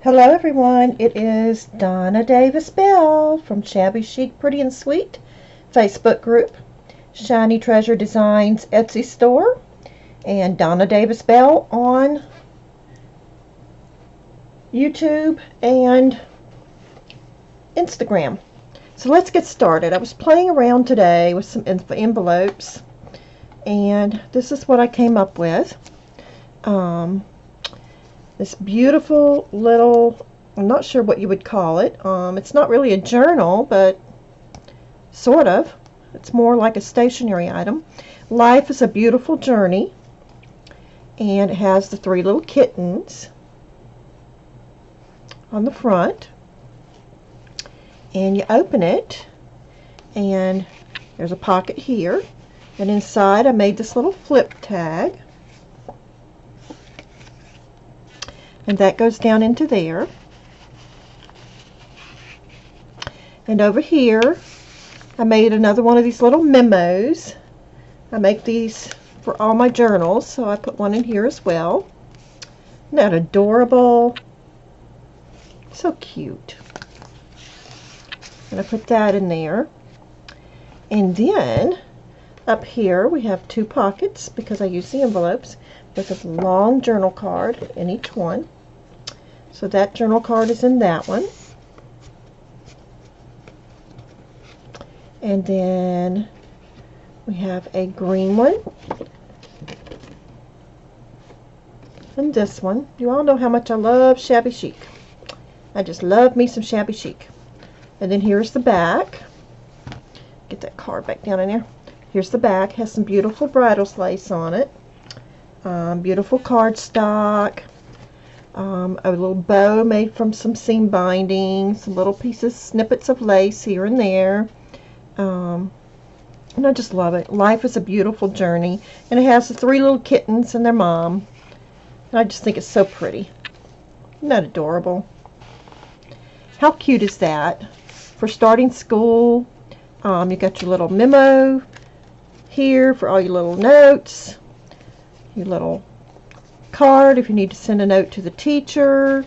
Hello everyone, it is Donna Bell from Shabby Chic Pretty and Sweet Facebook group, Shiny Treasure Designs Etsy store, and Donna Bell on YouTube and Instagram. So let's get started. I was playing around today with some envelopes, and this is what I came up with. This beautiful little, I'm not sure what you would call it. It's not really a journal, but sort of. It's more like a stationery item. Life is a Beautiful Journey, and it has the three little kittens on the front. And you open it, and there's a pocket here, and inside I made this little flip tag, and that goes down into there. And over here I made another one of these little memos. I make these for all my journals, so I put one in here as well. Isn't that adorable? So cute. And I put that in there. And then up here we have two pockets because I use the envelopes with a long journal card in each one. So that journal card is in that one. And then we have a green one. And this one. You all know how much I love Shabby Chic. I just love me some Shabby Chic. And then here's the back. Get that card back down in there. Here's the back. Has some beautiful bridal lace on it. Beautiful cardstock. A little bow made from some seam binding. Some little pieces, snippets of lace here and there. And I just love it. Life is a Beautiful Journey. And it has the three little kittens and their mom. And I just think it's so pretty. Isn't that adorable? How cute is that? For starting school, you got your little memo here for all your little notes, your little card if you need to send a note to the teacher,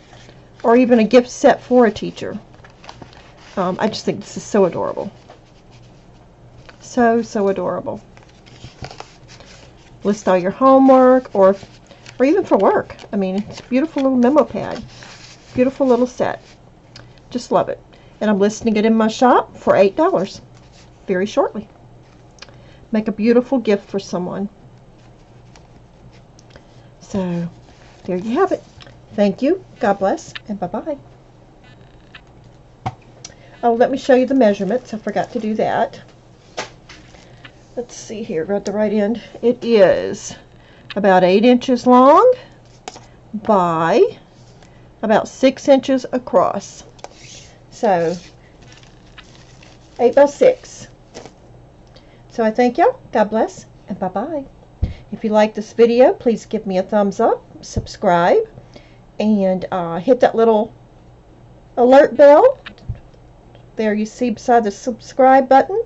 or even a gift set for a teacher. I just think this is so adorable. So adorable. List all your homework, or even for work. I mean, it's a beautiful little memo pad. Beautiful little set. Just love it. And I'm listing it in my shop for $8 very shortly. Make a beautiful gift for someone. So there you have it. Thank you. God bless, and bye-bye. Oh, let me show you the measurements. I forgot to do that. Let's see here. Go at the right end. It is about 8 inches long by about 6 inches across. So 8 by 6. So I thank you. God bless, and bye-bye. If you like this video, please give me a thumbs up, subscribe, and hit that little alert bell there you see beside the subscribe button,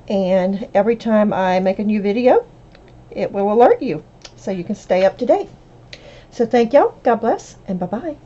and every time I make a new video it will alert you so you can stay up to date. So thank y'all. God bless, and bye-bye.